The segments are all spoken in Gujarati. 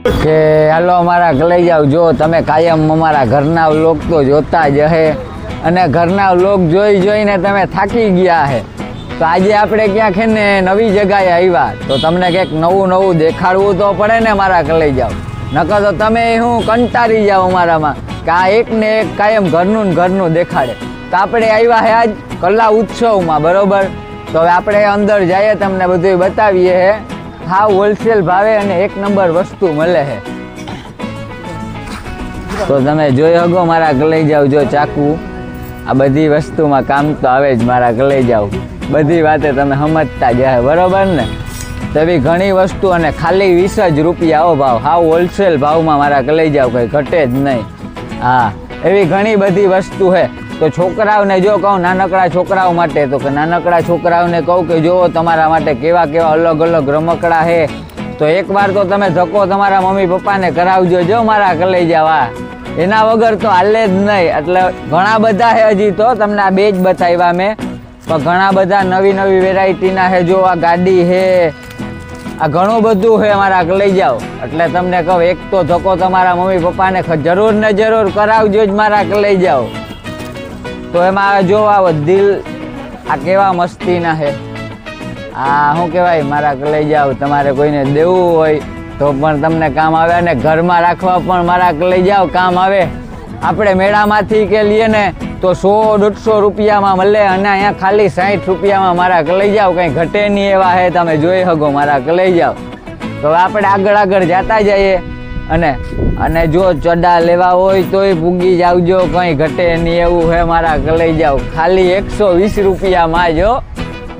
કે હાલો અમારા લઈ જાવ. જો તમે કાયમ અમારા ઘરના વ્લોગ તો જોતા જ હે અને ઘરના વ્લોગ જોઈને તમે થાકી ગયા હે, તો આજે આપણે ક્યાંક છે ને નવી જગ્યાએ આવ્યા, તો તમને કંઈક નવું દેખાડવું તો પડે ને મારા લઈ જાવ. નકર તો તમે હું કંટાળી જાઓ અમારામાં કે આ એક ને એક કાયમ ઘરનું દેખાડે. તો આપણે આવ્યા હે આજ કલા ઉત્સવમાં, બરોબર. તો હવે આપણે અંદર જઈએ, તમને બધું બતાવીએ હે. હા, હોલસેલ ભાવે અને એક નંબર વસ્તુ મળે છે. તો તમે જોઈ શકો મારા લઈ જાવ. જો ચાકુ, આ બધી વસ્તુમાં કામ તો આવે જ મારા લઈ જાવ. બધી વાતે તમે સમજતા જાય, બરોબર ને. તો એવી ઘણી વસ્તુ અને ખાલી 20 જ રૂપિયા ભાવ. હા, હોલસેલ ભાવમાં મારા લઈ જાવ, કંઈ ઘટે જ નહીં. હા, એવી ઘણી બધી વસ્તુ છે. તો છોકરાઓને જો કહું, નાનકડા છોકરાઓ માટે, તો કે નાનકડા છોકરાઓને કહું કે જો તમારા માટે કેવા અલગ અલગ રમકડા છે, તો એકવાર તો તમે ધક્કો તમારા મમ્મી પપ્પાને કરાવજો. જો મારા લઈ જવા, એના વગર તો હાલે જ નહીં. એટલે ઘણા બધા છે, હજી તો તમને આ બે જ બતાવ્યા મેં, પણ ઘણા બધા નવી વેરાયટીના છે. જો આ ગાડી છે, આ ઘણું બધું છે મારા લઈ જાઓ. એટલે તમને કહું, એક તો ધક્કો તમારા મમ્મી પપ્પાને જરૂર ને જરૂર કરાવજો જ મારા લઈ જાઓ. તો એમાં જો આ દિલ, આ કેવા મસ્તીના છે. આ શું કહેવાય મારા લઈ જાઓ, તમારે કોઈને દેવું હોય તો પણ તમને કામ આવે, અને ઘરમાં રાખવા પણ મારા લઈ જાઓ કામ આવે. આપણે મેળામાંથી કે લઈએ ને તો 100-150 રૂપિયામાં મળે, અને અહીંયા ખાલી 60 રૂપિયામાં મારા લઈ જાઓ. કંઈ ઘટે નહીં એવા હે, તમે જોઈ શકો મારા લઈ જાઓ. તો આપણે આગળ જતા જઈએ, અને જો ચડા લેવા હોય તોય પૂગી જાવજો, કંઈ ઘટે નહીં એવું હે મારા લઈ જાઓ. ખાલી 120 રૂપિયામાં જો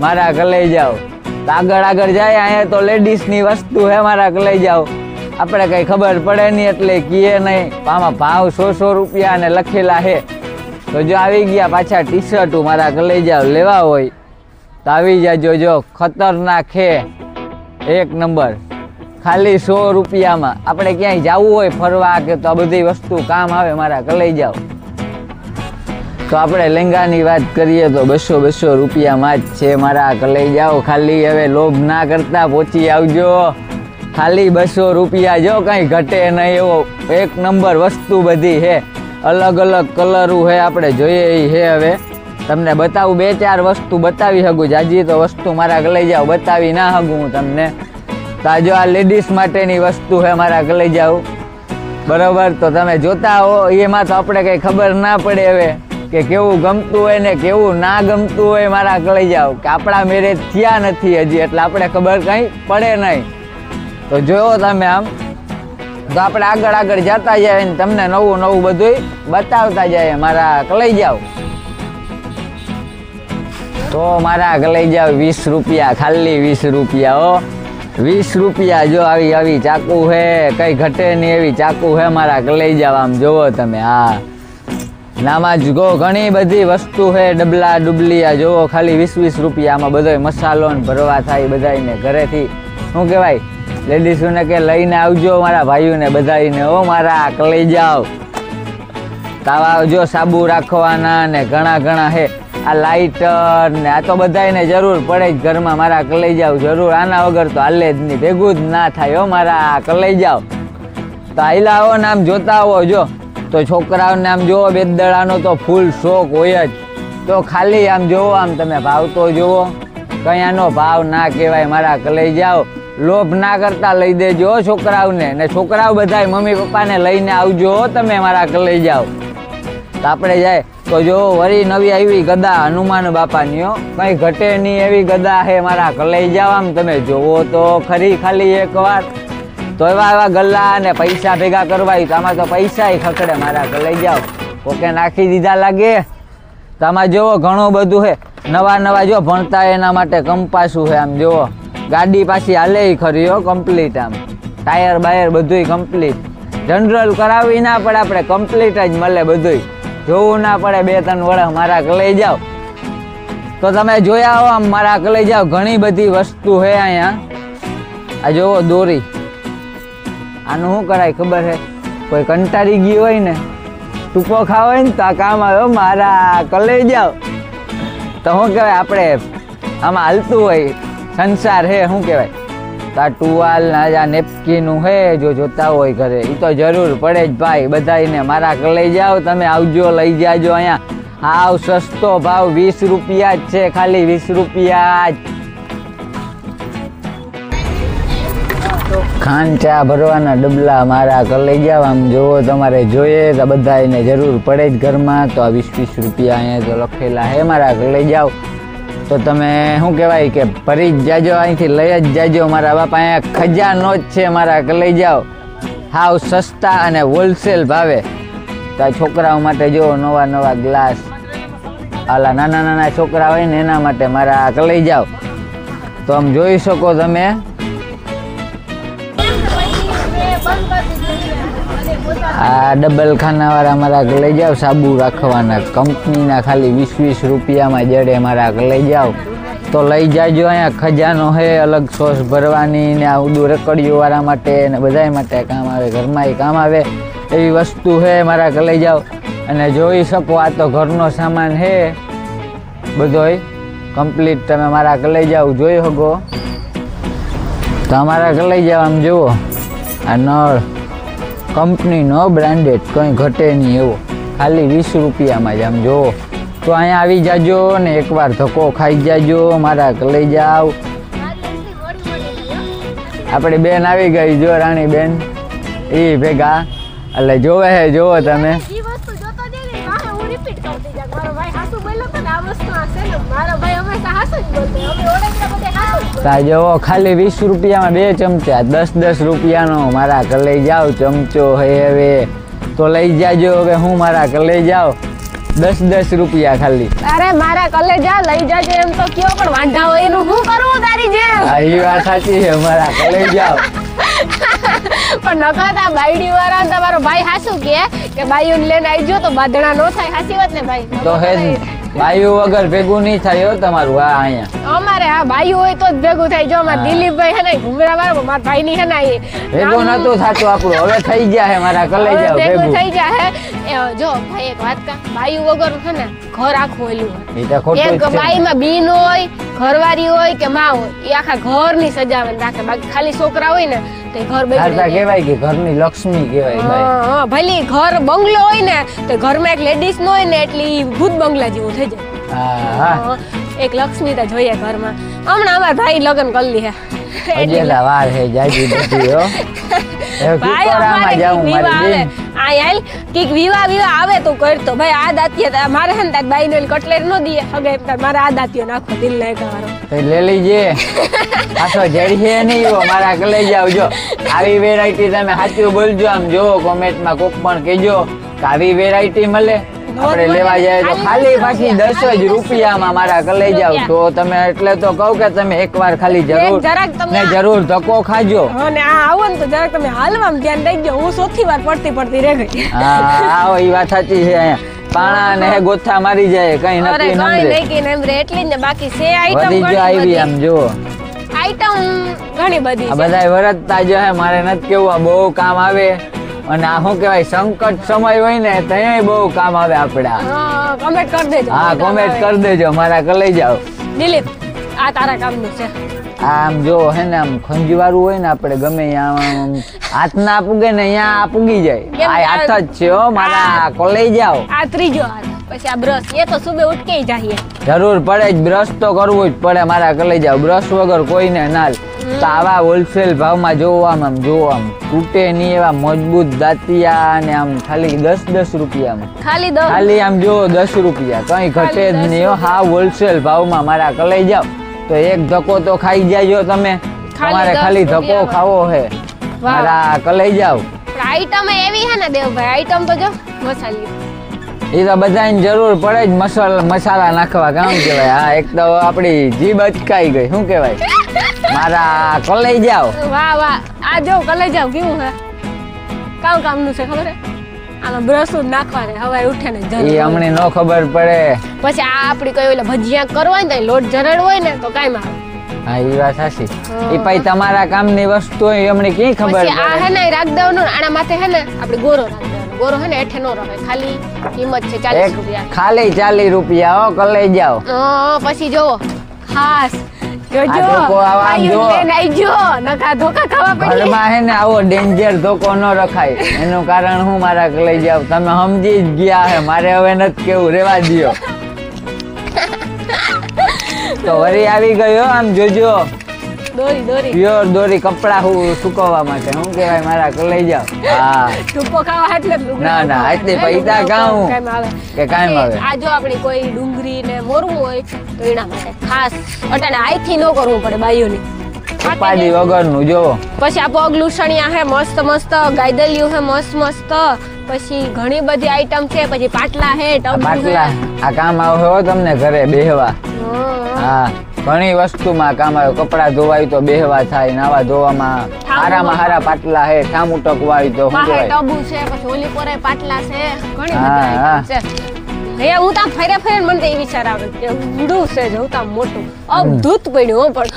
મારા લઈ જાઓ. તો આગળ જાય, અહીંયા તો લેડીઝની વસ્તુ હે મારા લઈ જાઓ. આપણે કંઈ ખબર પડે નહીં એટલે કીએ નહીં. આમાં ભાવ 100 રૂપિયા અને લખેલા છે. તો જો આવી ગયા પાછા ટી-શર્ટ મારા લઈ જાઓ, લેવા હોય તો આવી જાજો. જો ખતરનાક છે, એક નંબર, ખાલી 100 રૂપિયામાં. આપણે ક્યાંય જવું હોય ફરવા કે તો આ બધી વસ્તુ કામ આવે મારા લઈ જાઓ. તો આપણે લેંગાની વાત કરીએ તો 200 રૂપિયામાં જ છે મારા લઈ જાઓ. ખાલી હવે લોભ ના કરતા પહોંચી આવજો. ખાલી 200 રૂપિયા, જો કંઈ ઘટે નહીં એવો એક નંબર વસ્તુ બધી છે. અલગ કલરું છે, આપણે જોઈએ એ છે. હવે તમને બતાવું, 2-4 વસ્તુ બતાવી શકું. જાજી તો વસ્તુ મારા લઈ જાઓ બતાવી ના શકું હું તમને. તો આ જો આ લેડીઝ માટેની વસ્તુ છે મારા લઈ જાઓ, બરોબર. તો તમે જોતા હો, એમાં તો આપણે કંઈ ખબર ના પડે હવે કે કેવું ગમતું હોય ને કેવું ના ગમતું હોય મારા લઈ જાઓ. કે આપણા મેરેજ થયા નથી હજી, એટલે આપણે ખબર કંઈ પડે નહીં. તો જોયો તમે આમ, તો આપણે આગળ જતા જાય ને તમને નવું બધું બતાવતા જાય મારા લઈ જાઓ. તો મારા લઈ જાઓ 20 રૂપિયા, ખાલી 20 રૂપિયા હો. 20 રૂપિયા. જો આવી ચાકુ છે, કંઈ ઘટે નહીં એવી ચાકુ છે મારા લઈ જાવ. આમ જોવો તમે. હા, નામાં જ ગો ઘણી બધી વસ્તુ છે. ડબલા ડુબલિયા જોવો, ખાલી 20 રૂપિયા. આમાં બધો મસાલો ને ભરવા થાય બધાને ઘરેથી. શું કહેવાય, લેડીઝોને કે લઈને આવજો મારા ભાઈઓને બધાને હો મારા લઈ જાઓ. તાવા જો સાબુ રાખવાના ને ઘણા છે. આ લાઇટર ને આ તો બધાને જરૂર પડે જ ઘરમાં મારા લઈ જાઓ. જરૂર, આના વગર તો હાલે જ નહીં, ભેગું જ ના થાય હો મારા લઈ જાઓ. તો આઈલા આવો ને આમ જોતા આવો. જો તો છોકરાઓને આમ જોવો, બેદડાનો તો ફૂલ શોખ હોય જ. તો ખાલી આમ જોવો, આમ તમે ભાવ તો જોવો, કંઈ આનો ભાવ ના કહેવાય મારા લઈ જાઓ. લોભ ના કરતા લઈ દેજો છોકરાઓને, ને છોકરાઓ બધાય મમ્મી પપ્પાને લઈને આવજો તમે મારા લઈ જાઓ. તો આપણે જાય તો જો વળી નવી આવી ગદા હનુમાન બાપાની, કંઈ ઘટે નહીં એવી ગદા છે મારા લઈ જાઓ. આમ તમે જોવો તો ખરી ખાલી એકવાર. તો એવા ગલ્લા ને પૈસા ભેગા કરવા, તો આમાં તો પૈસા ખકડે મારા લઈ જાઓ. ઓકે, નાખી દીધા લાગે. તો આમાં જોવો ઘણું બધું છે. નવા જો ભણતા એના માટે કંપાસું છે. આમ જોવો, ગાડી પાછી હાલે ખરી હો, કમ્પ્લીટ. આમ ટાયર બાયર બધુંય કમ્પ્લીટ. જનરલ કરાવી ના પડે, આપણે કમ્પ્લીટ જ મળે બધુંય. જોવું ના પડે 2-3 વર્ષ મારા લઈ જાઓ. તો તમે જોયા હો આમ મારા લઈ જાઓ. ઘણી બધી વસ્તુ છે અહીંયા. આ જોવો દોરી, આનું શું કરાય ખબર છે? કોઈ કંટાળી ગયું હોય ને, ટૂંકો ખાવો હોય ને તો આ કામ આવ્યો મારા લઈ જાઓ. તો શું કહેવાય, આપણે આમાં હાલતું હોય સંસાર હે, શું કહેવાય, તો આ ટુવાલ આ નેપકીનું હે જો જોતા હોય ઘરે એ તો જરૂર પડે જ ભાઈ બધાને મારા લઈ જાઓ તમે આવજો લઈ જાજો અહીંયા આવ સસ્તો ભાવ 20 રૂપિયા જ છે ખાલી 20 રૂપિયા જ ખાંડ ચા ભરવાના ડબલા મારા લઈ જાવ આમ જોવો તમારે જોઈએ તો બધાને જરૂર પડે જ ઘરમાં તો આ 20 રૂપિયા અહીંયા તો લખેલા હે મારા લઈ જાવ તો તમે શું કહેવાય કે ભરી જ જાજો અહીંથી લઈ જ જાજો મારા બાપા અહીંયા ખજાનો જ છે મારા લઈ જાઓ હાવ સસ્તા અને હોલસેલ ભાવે તો આ છોકરાઓ માટે જો નવા નવા ગ્લાસ આલા નાના નાના છોકરા હોય ને એના માટે મારા લઈ જાઓ તો આમ જોઈ શકો તમે આ ડબલ ખાનાવાળા મારા લઈ જાઓ સાબુ રાખવાના કંપનીના ખાલી 20 રૂપિયામાં જડે મારા લઈ જાઓ તો લઈ જાજો અહીંયા ખજાનો હે અલગ સોસ ભરવાની ને આ ઉડું રકડીઓવાળા માટે ને બધા માટે કામ આવે ઘરમાં કામ આવે એવી વસ્તુ છે મારા લઈ જાઓ અને જોઈ શકો આ તો ઘરનો સામાન છે બધોય કમ્પ્લીટ તમે મારા લઈ જાઓ જોઈ શકો તો અમારા લઈ જાઓ આમ જુઓ આ નળ કંપનીનો બ્રાન્ડેડ કંઈ ઘટે નહીં એવો ખાલી 20 રૂપિયામાં જ આમ જુઓ તો અહીંયા આવી જાજો ને એકવાર ધક્કો ખાઈ જાજો મારા લઈ જાઓ આપણી બેન આવી ગઈ જો રાણી બેન એ ભેગા એટલે જોવે હે જોવો તમે જોવો ખાલી 20 રૂપિયામાં 2 ચમચા 10 રૂપિયાનો મારા લઈ જાઓ ચમચો હે હવે તો લઈ જાજો હવે હું મારા લઈ જાઓ 10 રૂપિયા ખાલી અરે મારા કલેજા લઈ જાજો એમ તો કયો પણ વાંઢા હોય એનું શું કરવું તારી જેમ આ ઈ વાત સાચી છે મારા લઈ જાઓ પણ નકાતા બાયડી વાળા તમારો ભાઈ હાસુ કે બાયુને લઈને આવજો તો બાધણા નો થાય હાસી વાત ને ભાઈ તો હે બાયુ વગર ભેગું નહીં થાય હો તમારું આ અહીંયા અમારે હા બાયુ હોય તો જ ભેગું થાય જો અમાર દિલીપભાઈ હે ને ઘુમરા વાળો મારા ભાઈ ની હે ને એ ભેગું નતું થાતું આપણું હવે થઈ ગયા હે મારા કલે જાવ ભેગું થઈ જાય હે જો ભાઈ એક વાત કા બાયુ વગર હે ને ઘર આખું ઓલું એ તો ખોટું એક બાઈમાં બીન હોય ઘરવાળી હોય કે માં હોય એ આખા ઘરની સજાવટ રાખે બાકી ખાલી છોકરા હોય ને તો ઘર બેઠા કહેવાય કે ઘરની લક્ષ્મી કહેવાય ભાઈ હા ભલે ઘર બંગલો હોય ને તો ઘરમાં એક લેડીઝ ન હોય ને એટલે ભૂત બંગલા જેવું થઈ જાય હા એક લક્ષ્મી તો જોઈએ ઘરમાં હમણાં અમારા ભાઈ લગ્ન કરી લી હે એટલે વાર હે જાજી બધી હો ભાઈ અમારે કઈક વિવાહ આવે તો કરતો ભાઈ આ દાંતિયા મારે હે ને તાર બાઈ ને કટલેર નો દીએ હગે મારે આ દાંતિયો નાખો દિલ ને એકવારો લે લીજે આસો જડી છે નહીં હો મારા કલે જાવ જો આવી વેરાયટી તમે સાચું બોલજો આમ જો કોમેન્ટમાં કોક પણ કહેજો કે આવી વેરાયટી મળે આપણે લેવા જાય તો ખાલી પાછી 10 જ રૂપિયામાં મારા કલે જાવ તો તમે એટલે તો કહું કે તમે એકવાર ખાલી જરૂર ધક્કો ખાજો અને આ આવો ને તો જરાક તમે હાલવામાં ધ્યાન રાખજો હું ચોથી વાર પડતી રહી ગઈ હા આવો ઈ વાત સાચી છે અહીંયા પાણા ને ગોથા મારી જાય કઈ નક્કી નમરે એટલી ને બાકી છે આઈટમ બધી આવી આમ જો આઈટમ ઘણી બધી આ બધાય વરતતા જો હે મારે નથી કેવું આ બહુ કામ આવે અને આ શું કહેવાય સંકટ સમય હોય ને ત્યાં બહુ કામ આવે આપડા કમેન્ટ કરી દેજો હા કમેન્ટ કરી દેજો મારા કલે જાઓ દિલીપ આ તારા કામનું છે આમ જો હે ને આમ ખંજવાળું હોય ને આપણે ગમે આમ હાથ ના પૂગે ને અહીંયા પૂગી જાય આ હાથ જ છે હો મારા કલે જાઓ આ ત્રીજો હાથ પછી આ બ્રશ એ તો સુબે ઉઠકે જાય જરૂર પડે જ બ્રશ તો કરવું જ પડે મારા કલે જાઓ બ્રશ વગર કોઈને ના તો આવા હોલસેલ ભાવમાં જોવામાં તૂટે નહીં એવા મજબૂત દાંતિયા ને આમ ખાલી 10 રૂપિયામાં ખાલી આમ જો 10 રૂપિયા કઈ ઘટે જ નહીં હા હોલસેલ ભાવમાં મારા કલે જાઓ તો એક ધક્કો તો ખાઈ જાજો તમે તમારે ખાલી ધક્કો ખાવો હે મારા કલે જાઓ આઈટમ એવી હે ને દેવભાઈ આઈટમ તો જો મસાલી એ તો બધાને જરૂર પડે જ મસાલા નાખવા કામ કહેવાય હા એક તો આપણી જીભ અચકાઈ ગઈ શું કહેવાય મારા કલે જાઓ વાહ વાહ આ જો કલે જાઓ કેવું હે કામનું છે ખબર હે આમાં બ્રશ નાખવા દે હવારે ઉઠે ને જરૂર એ અમને નો ખબર પડે પછી આ આપણી કોઈ ઓલા ભજીયા કરવા ને તો લોટ જરડ હોય ને તો કાઈ માં હા એ વાત સાચી એ પછી તમારા કામની વસ્તુ હોય અમને ક્યાં ખબર પડે આ હે ને રાખ દેવાનું આના માથે હે ને આપણે ગોરો રાખ દેવાનો ગોરો હે ને એઠે નો રહે ખાલી કિંમત છે 40 રૂપિયા ખાલી 40 રૂપિયા હો કલે જાઓ પછી જો ખાસ જોજો આ ધોકો આમ ભાઈઓ જો. લઈને આવજો, નકા ધોકા ખાવા પડી. ઘરમાં હે ને આવો ડેન્જર ધોકો ન રખાય. એનું કારણ હું મારા લઈ જાવ. તમે સમજી જ ગયા હે, મારે હવે નથી કેવું, રેવા દ્યો. તો વરી આવી ગયો, આમ જોજો. દોરી પ્યોર દોરી કપડા સુકવવા માટે. શું કહેવાય મારા લઈ જાવ. હા ધૂપો ખાવા એટલે જ લુગડા ના, ના, ખાવા. આટલી હે, પૈસા લુગડા કાં કામ આવે. કે કાંઈ આવે. આ જો આપણી કોઈ ડુંગળી ને મોરવું હોય તો એના માટે ખાસ અટાણે આઈથી ન કરવું પડે બાઈઓની. ઉપાધિ વગરનું જો. પછી આ પગ લૂસણિયા હે મસ્ત મસ્ત, ગાયદલિયું હે મસ્ત મસ્ત, પછી ઘણી બધી આઈટમ છે, પછી પાટલા હે, ટબુ હે. પાટલા આ કામ આવે હો તમને ઘરે બેહવા. હા ઘણી વસ્તુમાં કામ આવે. કપડા ધોવાય તો બેહવા થાય, નાવા ધોવામાં હારામાં હારા પાટલા હે. ઠામું ટકવાય તો શું વાહે કહેવાય. ટબુ છે, પછી ઓલી પોરે પાટલા છે, ઘણી હા, બધી હા. આઈટમ છે. હે હું તામ ફરે ફરે મને તો એ વિચાર આવે કે ઊંડું છે જોતા મોટું અબધૂત પડ્યું હો. પણ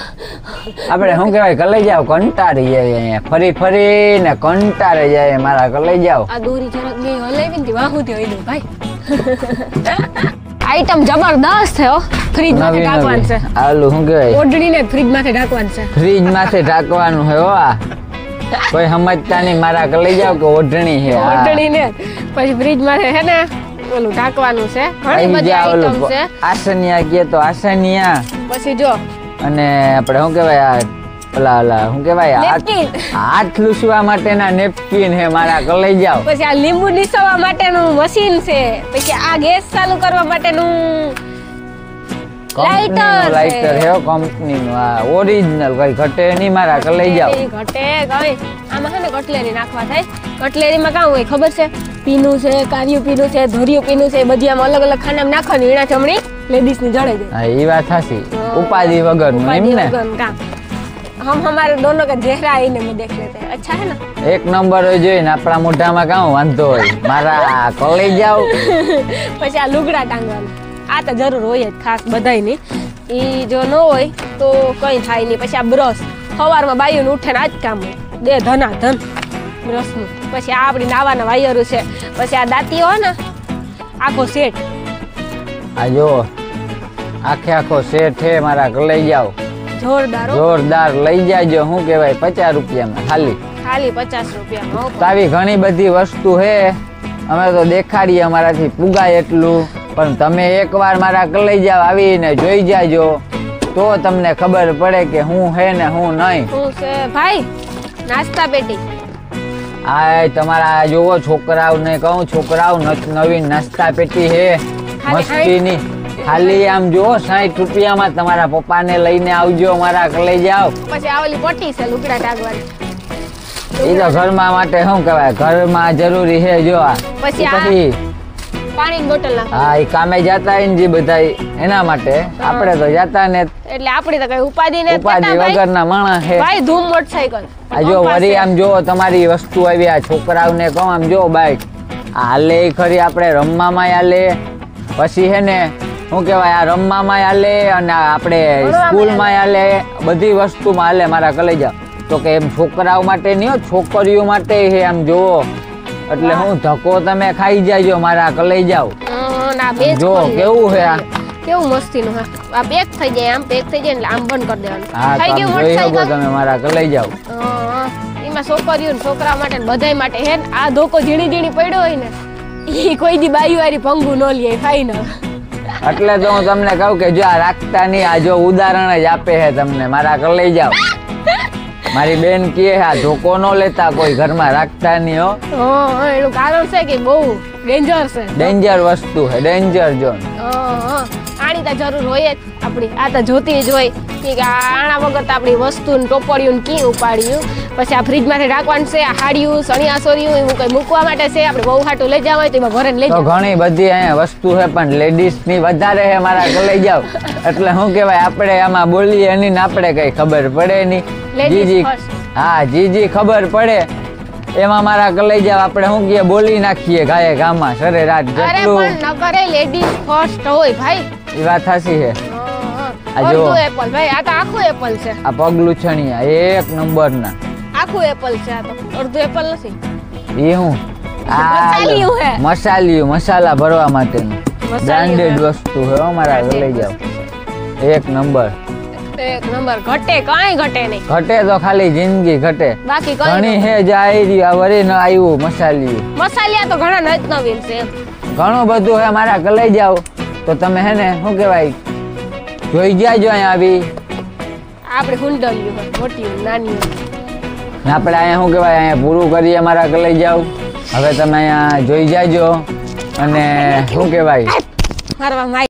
આપણે શું કહેવાય કલાઈ જાવ, કંટાળી જાય અહીંયા ફરી ફરીને કંટાળી જાય મારા કલાઈ જાવ. આ દોરી જરાક બે હલાવી ને વાહુથી હોય ભાઈ. આઈટમ જબરદસ્ત છે હો. ફ્રીજ માંથી નવી ઢાંકવાનું છે, નવી આલું શું કહેવાય ઓઢણીને ફ્રીજ માંથી ઢાંકવાનું છે. ફ્રીજ માંથી ઢાંકવાનું હે હો. આ કોઈ સમજતા નહીં મારા કલાઈ જાવ કે ઓઢણી છે. હા. ઓઢણીને પછી ફ્રીજ માંથી હે ને ઓલું ઢાંકવાનું છે. ઘણી અહીં બધી જ્યાં આઈટમ ઓલું છે. આસનિયા કહે તો આસનિયા. પછી જો અને આપણે શું કહેવાય આ ઓલા શું કહેવાય નેપકિન. હાથ લૂસવા માટેના નેપકિન હે મારા કલાઈ જાવ. પછી આ લીંબુ નીસવવા માટેનું મશીન છે. પછી આ ગેસ ચાલુ કરવા માટેનું લાઇટર હે કંપનીનું. આ ઓરિજિનલ કઈ ઘટે નહીં મારા કલાઈ જાવ. એ ઘટે ગઈ. આમાં છે ને કટલેરી નાખવા થાય. કટલેરીમાં કાં હોય ખબર છે? પીનું છે, કારિયું પીનું છે, ધોરિયું પીનું છે, બધી આમ અલગ અલગ ખાનામાં નાખવાની. એના ચમડી લેડીઝ ની જડે જાય. હા એ વાત સાચી. ઉપાધિ વગરનું એમ ને. हम हमारे दोनों का चेहरा आईने में देख लेते हैं. अच्छा है ना? એક નંબર હોય જોઈને આપણા મોઢામાં કાં વાંધો હોય. મારા કલાઈ જાવ. પછી આ લુગડા ટાંગવાનું આ તો જરૂર હોય જ ખાસ બધાયની. ઈ જો ન હોય તો કઈ થાય નહીં. પછી આ બ્રશ સવારમાં બાઈઓને ઉઠે ને આ જ કામ હોય. દે ધના ધન બ્રશનું. પછી આ આપણી નાવાના વાયરો છે. પછી આ દાંતી હોય ને આખો સેટ. આ જો આખે આખો સેટ હે મારા કલાઈ જાવ. જોરદાર હો. જોરદાર લઈ જાજો. શું કહેવાય 50 રૂપિયામાં ખાલી. ખાલી 50 રૂપિયામાં. તો આવી ઘણી બધી વસ્તુ હે. અમે તો દેખાડીએ અમારાથી પુગાય એટલું. પણ તમે એકવાર મારા કલાઈ જાવ આવીને જોઈ જાજો તો તમને ખબર પડે કે હું હે ને હું નહીં. શું છે ભાઈ? નાસ્તા પેટી. આ તમારા જોવો છોકરાઓને કહું, છોકરાઓ નવીન નાસ્તા પેટી હે મસ્તીની. ખાલી આમ જો 60 રૂપિયામાં તમારા પપ્પાને લઈને આવજો મારા કલાઈ જાવ. પછી આ ઓલી પટ્ટી છે લુગડા ટાંગવાની. એ તો ઘરમાં માટે શું કહેવાય ઘરમાં જરૂરી છે. જો આ પછી ઈ આ પછી પાણીની બોટલ નાખો. હા એ કામે જાતા હોય ને જે બધા એના માટે. આપણે તો જાતા ને એટલે આપણી તો કઈ ઉપાધિ ને ઉપાધિ વગરના માણસ છે. ભાઈ ધૂમ મોટરસાઇકલ. આ જો વરી આમ જો તમારી વસ્તુ આવી. આ છોકરાઓને કહું આમ જો બાઈક હાલે ખરી. આપણે રમવામાં હાલે. પછી હે ને શું કહેવાય આ રમવામાં હાલે અને આપણે સ્કૂલમાં હાલે. બધી વસ્તુમાં હાલે મારા કલાઈ જાવ. તો કે એમ છોકરાઓ માટે નહીં હો, છોકરીઓ માટે હે. આમ જોવો એટલે હું ધક્કો તમે ખાઈ જાજો મારા કલાઈ જાવ. ના બે જો કેવું હે આ. કેવું મસ્તીનું હે. આ પેક થઈ જાય આમ પેક થઈ જાય એટલે આમ બંધ કરી દેવાનું. હા થઈ તો ગયું આમ જોઈ શકો મોટરસાઇકલ. તમે મારા કલાઈ જાવ. એમાં છોકરીઓ ને છોકરા માટે ને બધાય માટે હે ને આ ધોકો ઝીણી ઝીણી પડ્યો હોય ને ઈ કોઈ દી બાઈ વાળી ભંગું ન લે ફાઈનલ. એટલે તો હું તમને કહું કે જો આ રાખતા નહીં. આ જો ઉદાહરણ જ આપે છે તમને મારા કલાઈ જાવ. મારી બેન કહે આ ધોકો ન લેતા કોઈ ઘરમાં રાખતા નહીં હો. એનું કારણ છે કે બહુ ડેન્જર છે. ડેન્જર વસ્તુ છે. Danger zone. આની તો જરૂર હોય જ આપણી. આ તો જોતી જ હોય કે આણા વગર તો આપણી વસ્તુ ને ટોપડિયું કી ઉપાડ્યું. પછી આ ફ્રીજમાંથી રાખવાનું છે. આ હાડિયું સણિયા સોરિયું એવું કઈ મૂકવા માટે છે. આપણે બહુ હાટું લઈ જવા હોય તો એમાં ભરે લઈ તો જાવ. ઘણી બધી અહીંયા વસ્તુ છે પણ લેડીઝ ની વધારે છે મારા કલાઈ જાવ. એટલે શું કહેવાય આપણે આમાં બોલીએ એની ને આપણે કઈ ખબર પડે નહીં. Ladies જીજી first. હા જીજી ખબર પડે એમાં મારા કલાઈ જાવ. આપણે શું કહીએ બોલી નાખીએ ગાયે ગામમાં સરેરાટ અરે જેટલું. પણ ન કરે લેડીઝ ફર્સ્ટ હોય ભાઈ. એ વાત સાચી છે. આ જો. અડધું એપલ ભાઈ. આ તો આખું એપલ છે. આ પગલું છણિયા એક નંબરના. આખું એપલ છે. આ તો અડધું એપલ નથી. એ હું મસાલિયું હે. મસાલિયું મસાલા ભરવા માટેનું મસાલિયું બ્રાન્ડેડ હે. વસ્તુ છે અમારા લઈ જાવ. એક નંબર. એક નંબર ઘટે કાંઈ ઘટે નહીં ઘટે તો ખાલી જિંદગી ઘટે બાકી ઘણી કઈ હે જાય રહ્યું આ વરી ન આવ્યું મસાલિયું મસાલિયા તો ઘણા નત નવીન છે એમ. ઘણું બધું હે મારા કલાઈ જાવ તો તમે હે ને શું કહેવાય જોઈ જાજો અહીંયા આવી આપણે હુંડલ્યું હોય મોટી હોય, નાની હોય. ને આપણે અહીંયા શું કહેવાય અહીંયા પૂરું કરીએ મારા કલાઈ જાવ હવે તમે અહીંયા જોઈ જાજો અને શું કહેવાય મારવા